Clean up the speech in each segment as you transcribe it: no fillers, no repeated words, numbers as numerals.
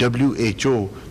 WHO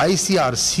ICRC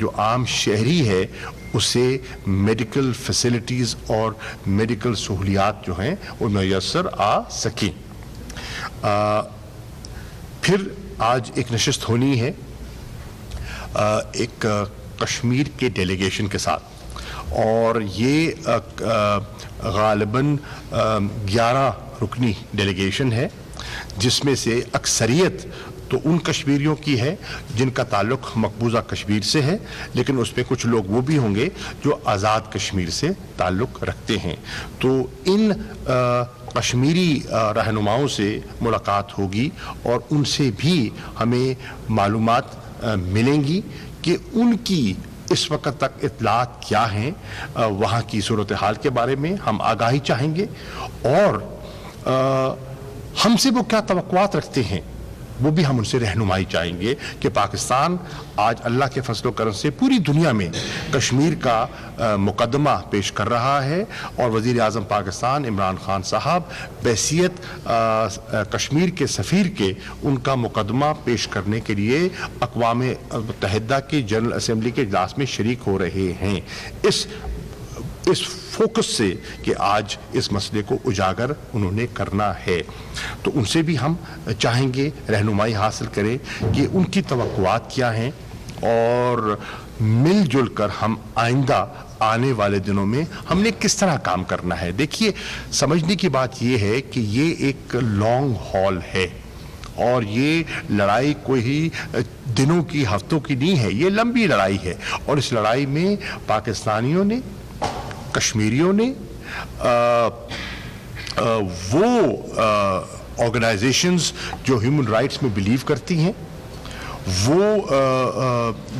جو عام شہری ہے اسے میڈیکل فیسلٹیز اور میڈیکل سہولیات جو ہیں وہ میسر آ سکیں۔ پھر آج ایک نشست ہونی ہے ایک کشمیر کے ڈیلیگیشن کے ساتھ، اور یہ غالباً 11 رکنی ڈیلیگیشن ہے، جس میں سے اکثریت تو ان کشمیریوں کی ہے جن کا تعلق مقبوضہ کشمیر سے ہے، لیکن اس میں کچھ لوگ وہ بھی ہوں گے جو آزاد کشمیر سے تعلق رکھتے ہیں۔ تو ان کشمیری رہنماؤں سے ملاقات ہوگی اور ان سے بھی ہمیں معلومات ملیں گی کہ ان کی اس وقت تک اطلاعات کیا ہیں، وہاں کی صورتحال کے بارے میں ہم آگاہی چاہیں گے، اور ہم سے وہ کیا توقعات رکھتے ہیں وہ بھی ہم ان سے رہنمائی چاہیں گے کہ پاکستان آج اللہ کے فضل و کرم سے پوری دنیا میں کشمیر کا مقدمہ پیش کر رہا ہے، اور وزیر اعظم پاکستان عمران خان صاحب بحیثیت کشمیر کے سفیر کے ان کا مقدمہ پیش کرنے کے لیے اقوام متحدہ کے جنرل اسمبلی کے اجلاس میں شریک ہو رہے ہیں، اس فوکس سے کہ آج اس مسئلے کو اجاگر انہوں نے کرنا ہے۔ تو ان سے بھی ہم چاہیں گے رہنمائی حاصل کریں کہ ان کی توقعات کیا ہیں، اور مل جل کر ہم آئندہ آنے والے دنوں میں ہم نے کس طرح کام کرنا ہے۔ دیکھیے، سمجھنے کی بات یہ ہے کہ یہ ایک لانگ ہال ہے، اور یہ لڑائی کوئی دنوں کی ہفتوں کی نہیں ہے، یہ لمبی لڑائی ہے، اور اس لڑائی میں پاکستانیوں نے، کشمیریوں نے، وہ آرگنائزیشنز جو ہیومن رائٹس میں بلیو کرتی ہیں، وہ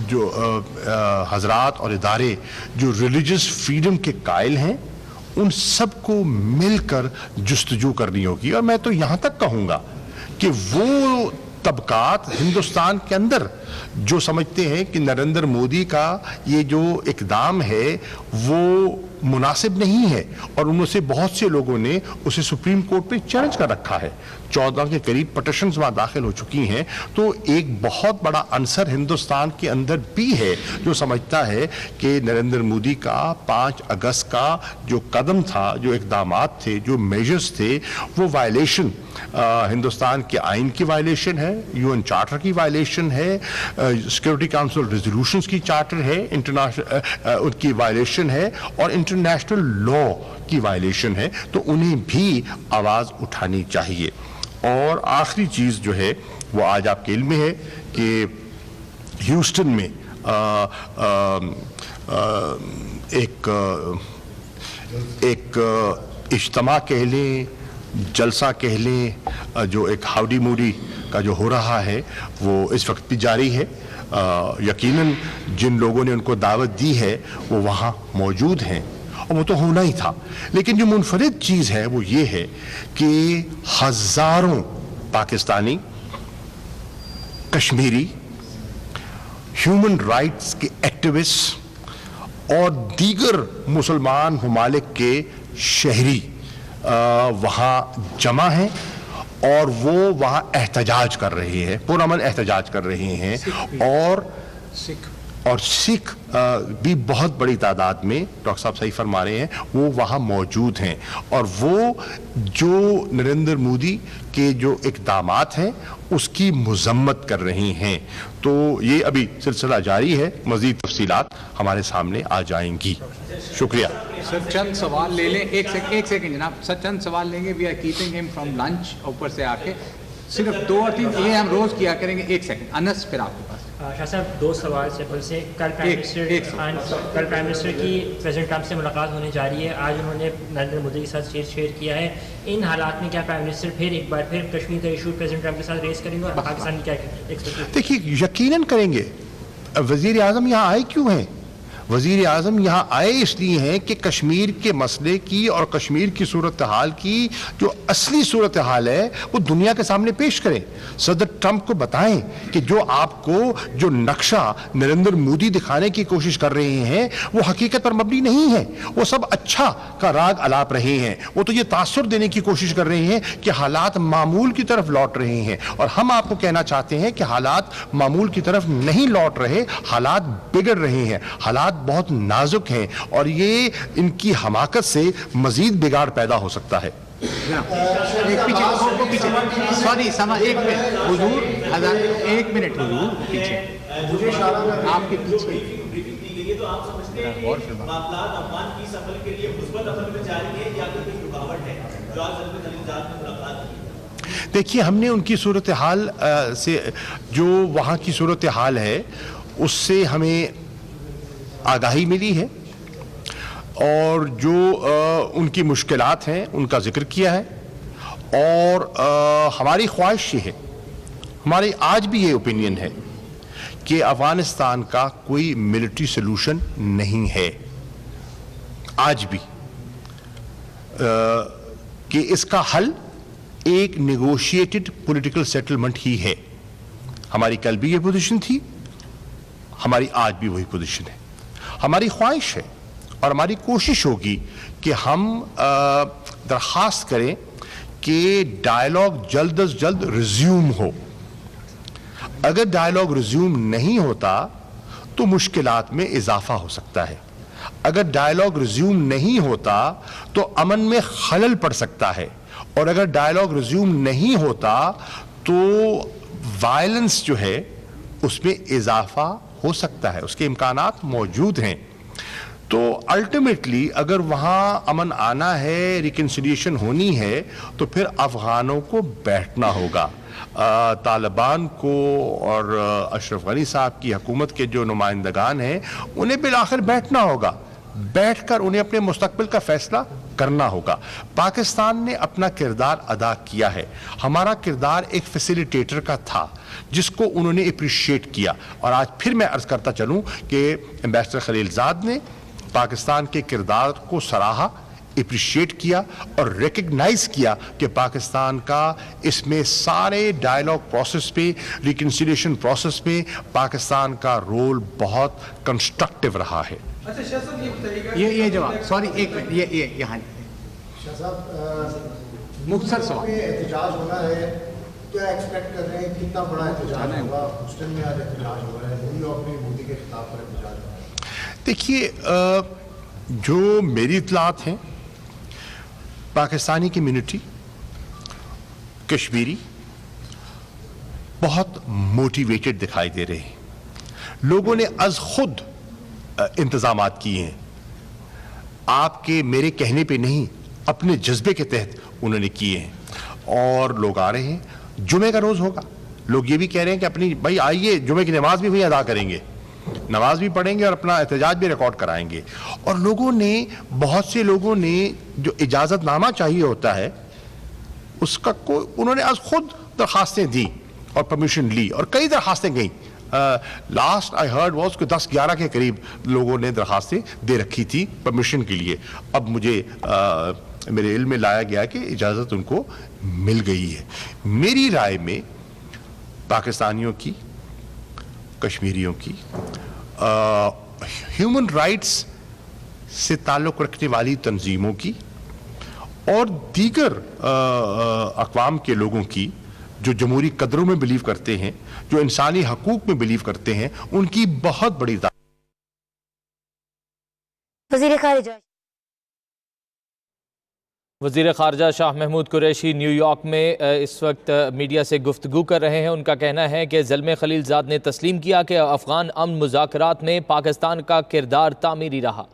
جو حضرات اور ادارے جو ریلیجس فریڈم کے قائل ہیں، ان سب کو مل کر جستجو کرنی ہوگی۔ اور میں تو یہاں تک کہوں گا کہ وہ طبقات ہندوستان کے اندر جو سمجھتے ہیں کہ نریندر مودی کا یہ جو اقدام ہے وہ مناسب نہیں ہے، اور ان میں سے بہت سے لوگوں نے اسے سپریم کورٹ پہ چیلنج کر رکھا ہے، 14 کے قریب پٹیشنز وہاں داخل ہو چکی ہیں، تو ایک بہت بڑا عنصر ہندوستان کے اندر بھی ہے جو سمجھتا ہے کہ نریندر مودی کا 5 اگست کا جو قدم تھا، جو اقدامات تھے، جو میجرز تھے، وہ وائلیشن ہندوستان کے آئین کی وائلیشن ہے، UN چارٹر کی وائلیشن ہے، سیکورٹی کاؤنسل ریزولوشنز کی چارٹر ہے، ان کی وائلیشن ہے، اور انٹرنیشنل لا کی وائلیشن ہے، تو انہیں بھی آواز اٹھانی چاہیے۔ اور آخری چیز جو ہے وہ آج آپ کے علم میں ہے کہ ہیوسٹن میں ایک اجتماع کہہ لیں، جلسہ کہہ لیں، جو ایک ہاؤڈی موڈی کا جو ہو رہا ہے وہ اس وقت بھی جاری ہے۔ یقیناً جن لوگوں نے ان کو دعوت دی ہے وہ وہاں موجود ہیں، اور وہ تو ہونا ہی تھا، لیکن جو منفرد چیز ہے وہ یہ ہے کہ ہزاروں پاکستانی، کشمیری، ہیومن رائٹس کے ایکٹیوسٹ اور دیگر مسلمان ممالک کے شہری وہاں جمع ہیں، اور وہ وہاں احتجاج کر رہے ہیں، پرامن احتجاج کر رہے ہیں، اور سکھ بھی بہت بڑی تعداد میں، ڈاکٹر صاحب صحیح فرما رہے ہیں، وہ وہاں موجود ہیں، اور وہ جو نریندر مودی کے جو اقدامات ہیں اس کی مذمت کر رہے ہیں۔ تو یہ ابھی سلسلہ جاری ہے، مزید تفصیلات ہمارے سامنے آ جائیں گی۔ شکریہ سر، چند سوال لے لیں، ایک سیکنڈ جناب، سر چند سوال لیں گے، وی آر کیپنگ ہم فرام لنچ، اوپر سے آ کے صرف 2 اور 3 یہ ہم روز کیا کریں گے۔ ایک سیکنڈ، انس پھر آپ کے پاس۔ شاہ صاحب 2 سوال سمپل سے، کل پرائم منسٹر کی پریزیڈنٹ ٹرمپ سے ملاقات ہونے جا رہی ہے، آج انہوں نے نریندر مودی کے ساتھ شیئر کیا ہے، ان حالات میں کیا پرائم منسٹر پھر ایک بار پھر کشمیر کا ایشو پریزیڈنٹ ٹرمپ کے ساتھ ریز کریں گے، اور پاکستان کی کیا ایکسپیکٹیشن؟ دیکھیے، یقیناً کریں گے۔ وزیر اعظم یہاں آئے کیوں ہیں؟ وزیر اعظم یہاں آئے اس لیے ہیں کہ کشمیر کے مسئلے کی اور کشمیر کی صورتحال کی جو اصلی صورتحال ہے وہ دنیا کے سامنے پیش کریں. صدر ٹرمپ کو بتائیں کہ جو آپ کو جو نقشہ نریندر مودی دکھانے کی کوشش کر رہے ہیں وہ حقیقت پر مبنی نہیں ہے, وہ سب اچھا کا راگ الاپ رہے ہیں. وہ تو یہ تاثر دینے کی کوشش کر رہے ہیں کہ حالات معمول کی طرف لوٹ رہے ہیں, اور ہم آپ کو کہنا چاہتے ہیں کہ حالات معمول کی طرف نہیں لوٹ رہے, حالات بگڑ رہے ہیں, حالات بہت نازک ہیں, اور یہ ان کی حماقت سے مزید بگاڑ پیدا ہو سکتا ہے. سوری سما ایک منٹ حضور, ایک منٹ حضور پیچھے, آپ کے پیچھے. یہ تو آپ سمجھتے ہیں کہ معاملات افغان کی سفر کے لیے مثبت عمل میں جاری ہے یا کوئی رکاوٹ ہے جو آج زلمے خلیلزاد نے ملاقات کی؟ دیکھیے, ہم نے ان کی صورتحال سے, جو وہاں کی صورتحال ہے اس سے ہمیں آگاہی ملی ہے, اور جو ان کی مشکلات ہیں ان کا ذکر کیا ہے, اور ہماری خواہش یہ ہے, ہماری آج بھی یہ اوپینین ہے کہ افغانستان کا کوئی ملٹری سلوشن نہیں ہے آج بھی, کہ اس کا حل ایک نیگوشیٹڈ پولیٹیکل سیٹلمنٹ ہی ہے. ہماری کل بھی یہ پوزیشن تھی, ہماری آج بھی وہی پوزیشن ہے. ہماری خواہش ہے اور ہماری کوشش ہوگی کہ ہم درخواست کریں کہ ڈائیلاگ جلد از جلد ریزیوم ہو. اگر ڈائیلاگ ریزیوم نہیں ہوتا تو مشکلات میں اضافہ ہو سکتا ہے. اگر ڈائیلاگ ریزیوم نہیں ہوتا تو امن میں خلل پڑ سکتا ہے, اور اگر ڈائیلاگ ریزیوم نہیں ہوتا تو وائلنس جو ہے اس میں اضافہ ہو سکتا ہے, اس کے امکانات موجود ہیں. تو الٹیمیٹلی اگر وہاں امن آنا ہے, ریکنسیلیشن ہونی ہے, تو پھر افغانوں کو بیٹھنا ہوگا. طالبان کو اور اشرف غنی صاحب کی حکومت کے جو نمائندگان ہیں انہیں بالآخر بیٹھنا ہوگا, بیٹھ کر انہیں اپنے مستقبل کا فیصلہ کرنا ہوگا. پاکستان نے اپنا کردار ادا کیا ہے, ہمارا کردار ایک فیسیلیٹیٹر کا تھا جس کو انہوں نے اپریشیٹ کیا, اور آج پھر میں عرض کرتا چلوں کہ ایمبیسڈر خلیلزاد نے پاکستان کے کردار کو سراہا, اپریشیٹ کیا اور ریکگنائز کیا کہ پاکستان کا اس میں سارے ڈائیلاگ پروسیس پہ, ریکنسیلیشن پروسیس پہ پاکستان کا رول بہت کنسٹرکٹیو رہا ہے. اچھا شاہ صاحب یہ بتائیے گا, یہ جواب, سوری ایک منٹ, یہ یہاں شاہ صاحب مختصر سوال. احتجاج ہونا ہے, کیا ایکسپیکٹ کر رہے ہیں, کتنا بڑا احتجاج ہوگا؟ ہuston میں آج احتجاج ہو رہا ہے, نیو یارک میں مودی کے خلاف پر احتجاج ہو رہا ہے. دیکھیے, جو میری اطلاعات ہیں, پاکستانی کمیونٹی کشمیری بہت موٹیویٹڈ دکھائی دے رہے ہیں. لوگوں نے از خود انتظامات کیے ہیں, آپ کے میرے کہنے پہ نہیں, اپنے جذبے کے تحت انہوں نے کیے ہیں, اور لوگ آ رہے ہیں. جمعے کا روز ہوگا, لوگ یہ بھی کہہ رہے ہیں کہ اپنی بھائی آئیے, جمعے کی نماز بھی وہی ادا کریں گے, نماز بھی پڑھیں گے اور اپنا احتجاج بھی ریکارڈ کرائیں گے. اور لوگوں نے, بہت سے لوگوں نے جو اجازت نامہ چاہیے ہوتا ہے اس کا انہوں نے از خود درخواستیں دی اور پرمیشن لی, اور کئی درخواستیں گئیں. لاسٹ آئی ہرڈ واز کہ 10-11 کے قریب لوگوں نے درخواستیں دے رکھی تھی پرمیشن کے لیے. اب مجھے میرے علم میں لایا گیا کہ اجازت ان کو مل گئی ہے. میری رائے میں پاکستانیوں کی, کشمیریوں کی, ہیومن رائٹس سے تعلق رکھنے والی تنظیموں کی اور دیگر اقوام کے لوگوں کی جو جمہوری قدروں میں بلیو کرتے ہیں, جو انسانی حقوق میں بلیو کرتے ہیں, ان کی بہت بڑی وزیر خارجہ شاہ محمود قریشی نیو یارک میں اس وقت میڈیا سے گفتگو کر رہے ہیں. ان کا کہنا ہے کہ زلمے خلیلزاد نے تسلیم کیا کہ افغان امن مذاکرات میں پاکستان کا کردار تعمیری رہا.